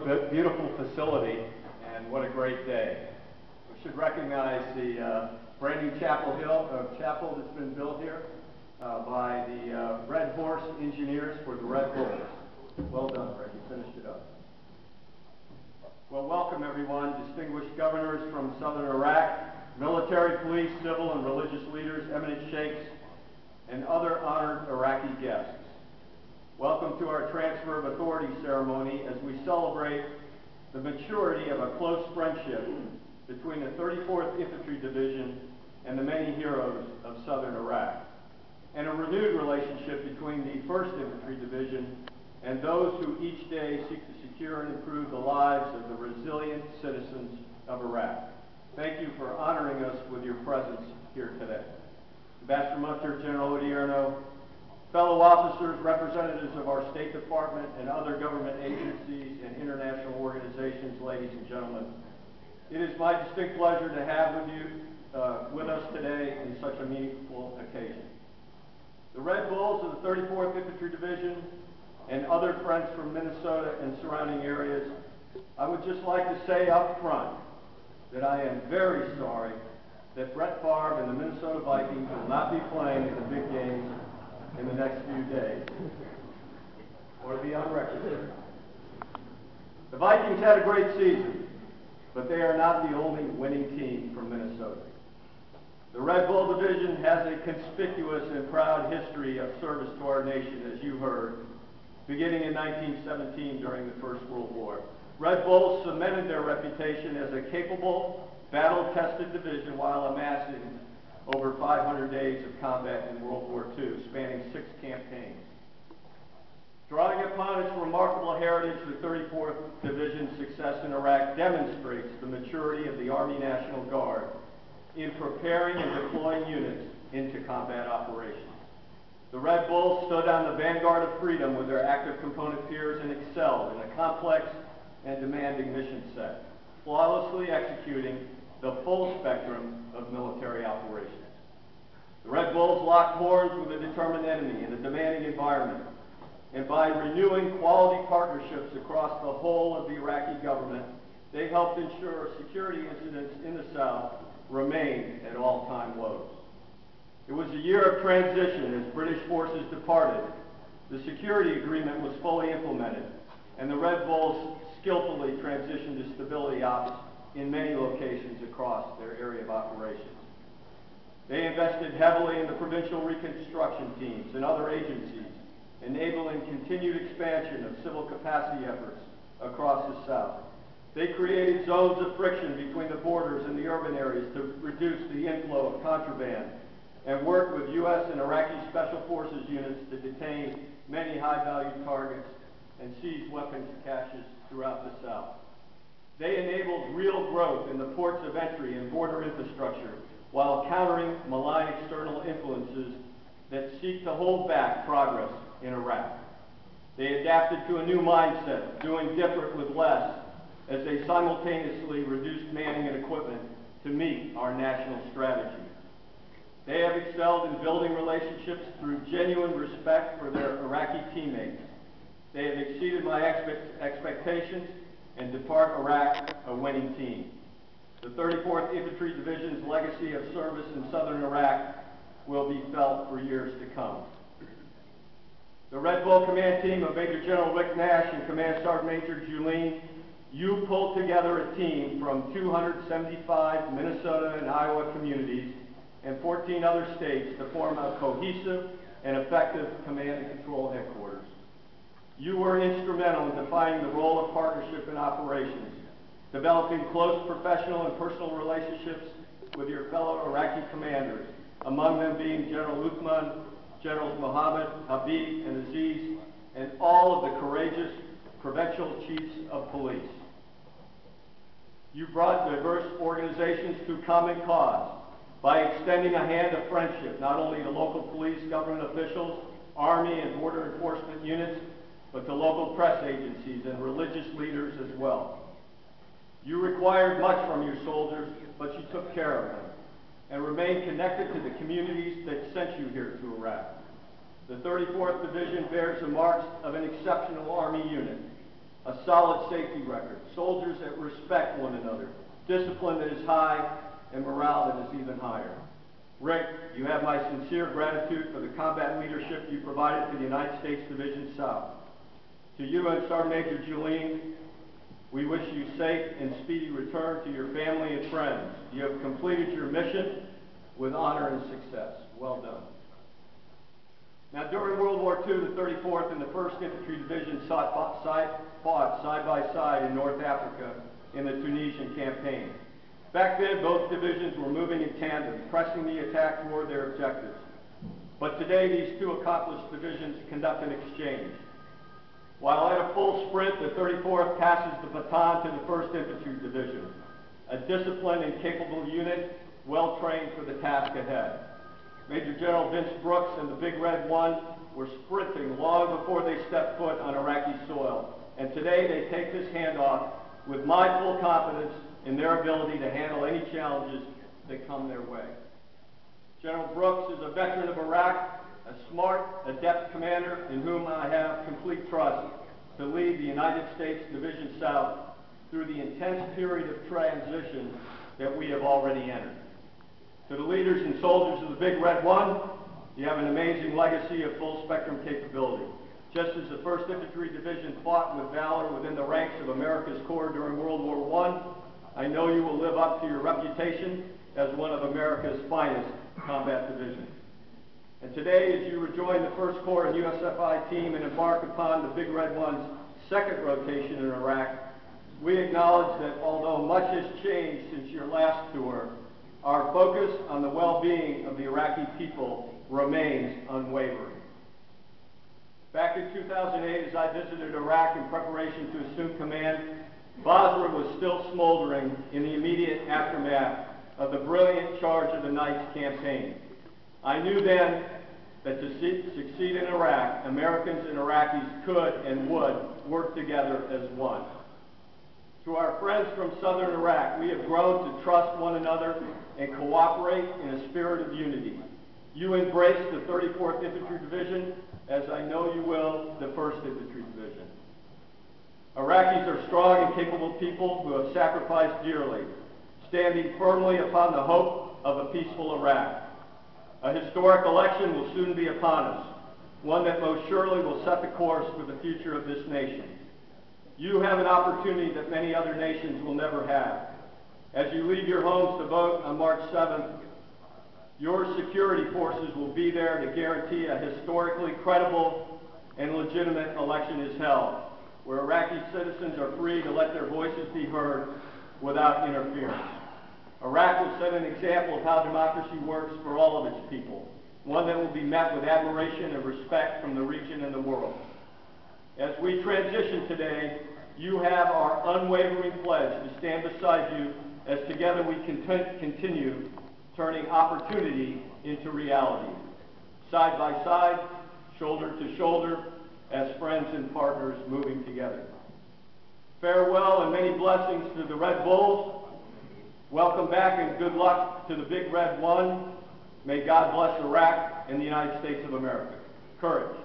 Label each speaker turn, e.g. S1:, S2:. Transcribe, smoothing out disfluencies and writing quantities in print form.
S1: a beautiful facility, and what a great day. We should recognize the brand new chapel that's been built here by the Red Horse engineers for the Red Bulls. Well done, Red. You finished it up. Well, welcome everyone, distinguished governors from southern Iraq, military, police, civil, and religious leaders, eminent sheikhs, and other honored Iraqi guests. Welcome to our transfer of authority ceremony as we celebrate the maturity of a close friendship between the 34th Infantry Division and the many heroes of southern Iraq, and a renewed relationship between the 1st Infantry Division and those who each day seek to secure and improve the lives of the resilient citizens of Iraq. Thank you for honoring us with your presence here today. Ambassador Munter, General Odierno, fellow officers, representatives of our State Department and other government agencies and international organizations, ladies and gentlemen, it is my distinct pleasure to have with us today in such a meaningful occasion. The Red Bulls of the 34th Infantry Division and other friends from Minnesota and surrounding areas, I would just like to say up front that I am very sorry that Brett Favre and the Minnesota Vikings will not be playing in the big games in the next few days, or to be on record here. The Vikings had a great season, but they are not the only winning team from Minnesota. The Red Bull Division has a conspicuous and proud history of service to our nation, as you heard, beginning in 1917 during the First World War. Red Bulls cemented their reputation as a capable, battle-tested division while amassing over 500 days of combat in World War II, spanning 6 campaigns. Drawing upon its remarkable heritage, the 34th Division's success in Iraq demonstrates the maturity of the Army National Guard in preparing and deploying units into combat operations. The Red Bulls stood on the vanguard of freedom with their active component peers and excelled in a complex and demanding mission set, flawlessly executing the full spectrum of military operations. The Red Bulls locked horns with a determined enemy in a demanding environment, and by renewing quality partnerships across the whole of the Iraqi government, they helped ensure security incidents in the South remained at all-time lows. It was a year of transition as British forces departed. The security agreement was fully implemented, and the Red Bulls skillfully transitioned to stability ops in many locations across their area of operations. They invested heavily in the provincial reconstruction teams and other agencies, enabling continued expansion of civil capacity efforts across the South. They created zones of friction between the borders and the urban areas to reduce the inflow of contraband, and worked with U.S. and Iraqi Special Forces units to detain many high-value targets and seize weapons caches throughout the South. They enabled real growth in the ports of entry and border infrastructure while countering malign external influences that seek to hold back progress in Iraq. They adapted to a new mindset, doing different with less, as they simultaneously reduced manning and equipment to meet our national strategy. They have excelled in building relationships through genuine respect for their Iraqi teammates. They have exceeded my expectations and depart Iraq a winning team. The 34th Infantry Division's legacy of service in southern Iraq will be felt for years to come. The Red Bull Command Team of Major General Rick Nash and Command Sergeant Major Julene, you pulled together a team from 275 Minnesota and Iowa communities and 14 other states to form a cohesive and effective command and control headquarters. You were instrumental in defining the role of partnership in operations, developing close professional and personal relationships with your fellow Iraqi commanders, among them being General Uthman, Generals Mohammed, Habib, and Aziz, and all of the courageous provincial chiefs of police. You brought diverse organizations to common cause by extending a hand of friendship not only to local police government officials, Army and border enforcement units, but to local press agencies and religious leaders as well. You required much from your soldiers, but you took care of them and remained connected to the communities that sent you here to Iraq. The 34th Division bears the marks of an exceptional Army unit, a solid safety record, soldiers that respect one another, discipline that is high, and morale that is even higher. Rick, you have my sincere gratitude for the combat leadership you provided to the United States Division South. To you and Sergeant Major Julene, we wish you safe and speedy return to your family and friends. You have completed your mission with honor and success. Well done. Now, during World War II, the 34th and the 1st Infantry Division fought side by side in North Africa in the Tunisian campaign. Back then, both divisions were moving in tandem, pressing the attack toward their objectives. But today, these two accomplished divisions conduct an exchange. While at a full sprint, the 34th passes the baton to the 1st Infantry Division, a disciplined and capable unit, well trained for the task ahead. Major General Vince Brooks and the Big Red One were sprinting long before they stepped foot on Iraqi soil. And today they take this handoff with my full confidence in their ability to handle any challenges that come their way. General Brooks is a veteran of Iraq, a smart, adept commander in whom I have complete trust to lead the United States Division South through the intense period of transition that we have already entered. To the leaders and soldiers of the Big Red One, you have an amazing legacy of full-spectrum capability. Just as the 1st Infantry Division fought with valor within the ranks of America's Corps during World War I know you will live up to your reputation as one of America's finest combat divisions. And today, as you rejoin the 1st Corps and USFI team and embark upon the Big Red One's 2nd rotation in Iraq, we acknowledge that although much has changed since your last tour, our focus on the well-being of the Iraqi people remains unwavering. Back in 2008, as I visited Iraq in preparation to assume command, Basra was still smoldering in the immediate aftermath of the brilliant Charge of the Nights campaign. I knew then that to succeed in Iraq, Americans and Iraqis could and would work together as one. To our friends from southern Iraq, we have grown to trust one another and cooperate in a spirit of unity. You embrace the 34th Infantry Division, as I know you will, the 1st Infantry Division. Iraqis are strong and capable people who have sacrificed dearly, standing firmly upon the hope of a peaceful Iraq. A historic election will soon be upon us, one that most surely will set the course for the future of this nation. You have an opportunity that many other nations will never have. As you leave your homes to vote on March 7th, your security forces will be there to guarantee a historically credible and legitimate election is held, where Iraqi citizens are free to let their voices be heard without interference. Iraq will set an example of how democracy works for all of its people, one that will be met with admiration and respect from the region and the world. As we transition today, you have our unwavering pledge to stand beside you as together we continue turning opportunity into reality, side by side, shoulder to shoulder, as friends and partners moving together. Farewell and many blessings to the Red Bulls. Welcome back and good luck to the Big Red One. May God bless Iraq and the United States of America. Courage.